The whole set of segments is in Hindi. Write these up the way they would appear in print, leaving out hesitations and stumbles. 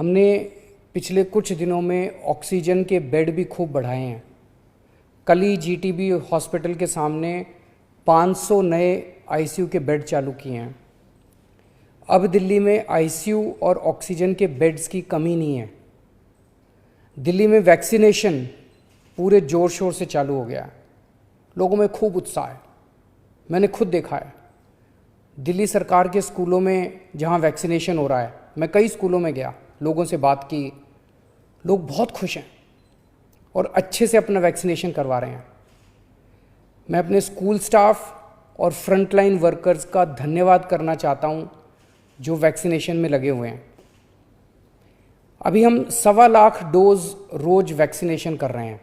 हमने पिछले कुछ दिनों में ऑक्सीजन के बेड भी खूब बढ़ाए हैं। कल ही जीटीबी हॉस्पिटल के सामने 500 नए आईसीयू के बेड चालू किए हैं। अब दिल्ली में आईसीयू और ऑक्सीजन के बेड्स की कमी नहीं है। दिल्ली में वैक्सीनेशन पूरे ज़ोर शोर से चालू हो गया है। लोगों में खूब उत्साह है। मैंने खुद देखा है दिल्ली सरकार के स्कूलों में जहां वैक्सीनेशन हो रहा है। मैं कई स्कूलों में गया, लोगों से बात की, लोग बहुत खुश हैं और अच्छे से अपना वैक्सीनेशन करवा रहे हैं। मैं अपने स्कूल स्टाफ और फ्रंटलाइन वर्कर्स का धन्यवाद करना चाहता हूं जो वैक्सीनेशन में लगे हुए हैं। अभी हम 1.25 लाख डोज रोज वैक्सीनेशन कर रहे हैं।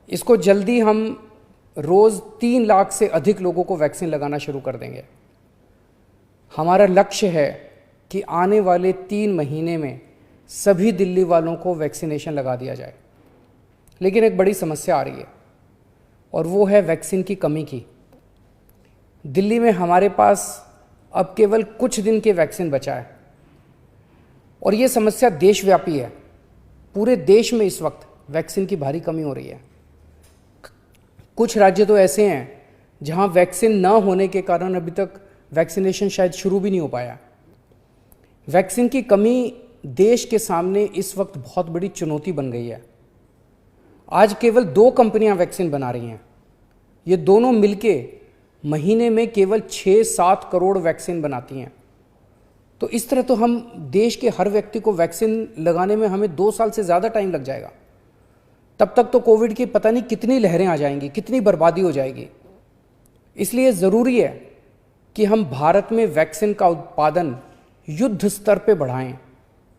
इसको जल्दी हम रोज़ 3 लाख से अधिक लोगों को वैक्सीन लगाना शुरू कर देंगे। हमारा लक्ष्य है कि आने वाले 3 महीने में सभी दिल्ली वालों को वैक्सीनेशन लगा दिया जाए। लेकिन एक बड़ी समस्या आ रही है और वो है वैक्सीन की कमी की। दिल्ली में हमारे पास अब केवल कुछ दिन के वैक्सीन बचा है और ये समस्या देशव्यापी है। पूरे देश में इस वक्त वैक्सीन की भारी कमी हो रही है। कुछ राज्य तो ऐसे हैं जहां वैक्सीन न होने के कारण अभी तक वैक्सीनेशन शायद शुरू भी नहीं हो पाया। वैक्सीन की कमी देश के सामने इस वक्त बहुत बड़ी चुनौती बन गई है। आज केवल 2 कंपनियां वैक्सीन बना रही हैं। ये दोनों मिलके महीने में केवल 6-7 करोड़ वैक्सीन बनाती हैं। तो इस तरह तो हम देश के हर व्यक्ति को वैक्सीन लगाने में हमें 2 साल से ज़्यादा टाइम लग जाएगा। तब तक तो कोविड की पता नहीं कितनी लहरें आ जाएंगी, कितनी बर्बादी हो जाएगी। इसलिए ज़रूरी है कि हम भारत में वैक्सीन का उत्पादन युद्ध स्तर पे बढ़ाएं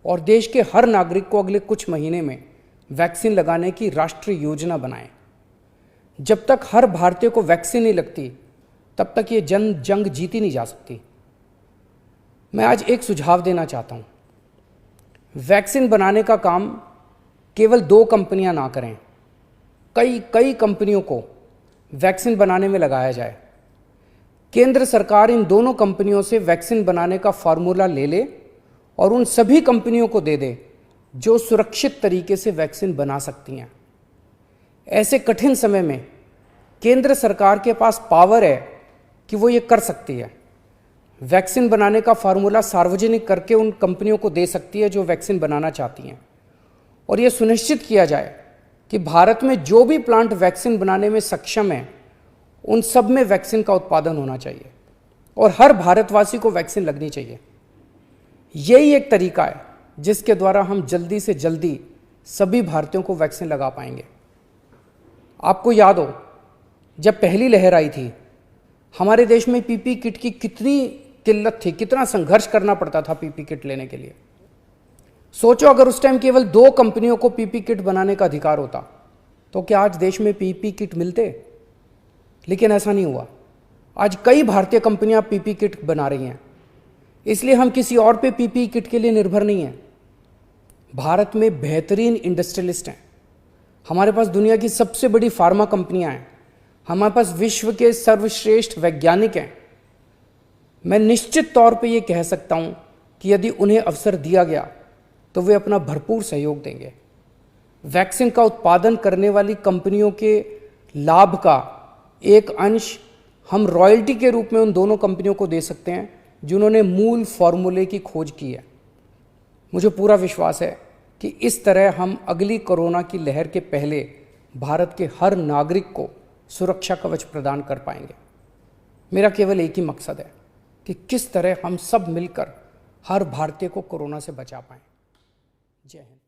और देश के हर नागरिक को अगले कुछ महीने में वैक्सीन लगाने की राष्ट्रीय योजना बनाएं। जब तक हर भारतीय को वैक्सीन नहीं लगती तब तक ये जंग जीती नहीं जा सकती। मैं आज एक सुझाव देना चाहता हूँ। वैक्सीन बनाने का काम केवल 2 कंपनियां ना करें, कई कंपनियों को वैक्सीन बनाने में लगाया जाए। केंद्र सरकार इन दोनों कंपनियों से वैक्सीन बनाने का फार्मूला ले ले और उन सभी कंपनियों को दे दे जो सुरक्षित तरीके से वैक्सीन बना सकती हैं। ऐसे कठिन समय में केंद्र सरकार के पास पावर है कि वो ये कर सकती है। वैक्सीन बनाने का फार्मूला सार्वजनिक करके उन कंपनियों को दे सकती है जो वैक्सीन बनाना चाहती हैं और यह सुनिश्चित किया जाए कि भारत में जो भी प्लांट वैक्सीन बनाने में सक्षम है उन सब में वैक्सीन का उत्पादन होना चाहिए और हर भारतवासी को वैक्सीन लगनी चाहिए। यही एक तरीका है जिसके द्वारा हम जल्दी से जल्दी सभी भारतीयों को वैक्सीन लगा पाएंगे। आपको याद हो जब पहली लहर आई थी हमारे देश में पीपी किट की कितनी किल्लत थी, कितना संघर्ष करना पड़ता था पीपी किट लेने के लिए। सोचो अगर उस टाइम केवल 2 कंपनियों को पीपी किट बनाने का अधिकार होता तो क्या आज देश में पीपी किट मिलते? लेकिन ऐसा नहीं हुआ। आज कई भारतीय कंपनियां पीपी किट बना रही हैं। इसलिए हम किसी और पे पीपी किट के लिए निर्भर नहीं हैं। भारत में बेहतरीन इंडस्ट्रियलिस्ट हैं। हमारे पास दुनिया की सबसे बड़ी फार्मा कंपनियां हैं। हमारे पास विश्व के सर्वश्रेष्ठ वैज्ञानिक हैं। मैं निश्चित तौर पे ये कह सकता हूं कि यदि उन्हें अवसर दिया गया तो वे अपना भरपूर सहयोग देंगे। वैक्सीन का उत्पादन करने वाली कंपनियों के लाभ का एक अंश हम रॉयल्टी के रूप में उन दोनों कंपनियों को दे सकते हैं जिन्होंने मूल फॉर्मूले की खोज की है। मुझे पूरा विश्वास है कि इस तरह हम अगली कोरोना की लहर के पहले भारत के हर नागरिक को सुरक्षा कवच प्रदान कर पाएंगे। मेरा केवल एक ही मकसद है कि किस तरह हम सब मिलकर हर भारतीय को कोरोना से बचा पाएं। जय हिंद।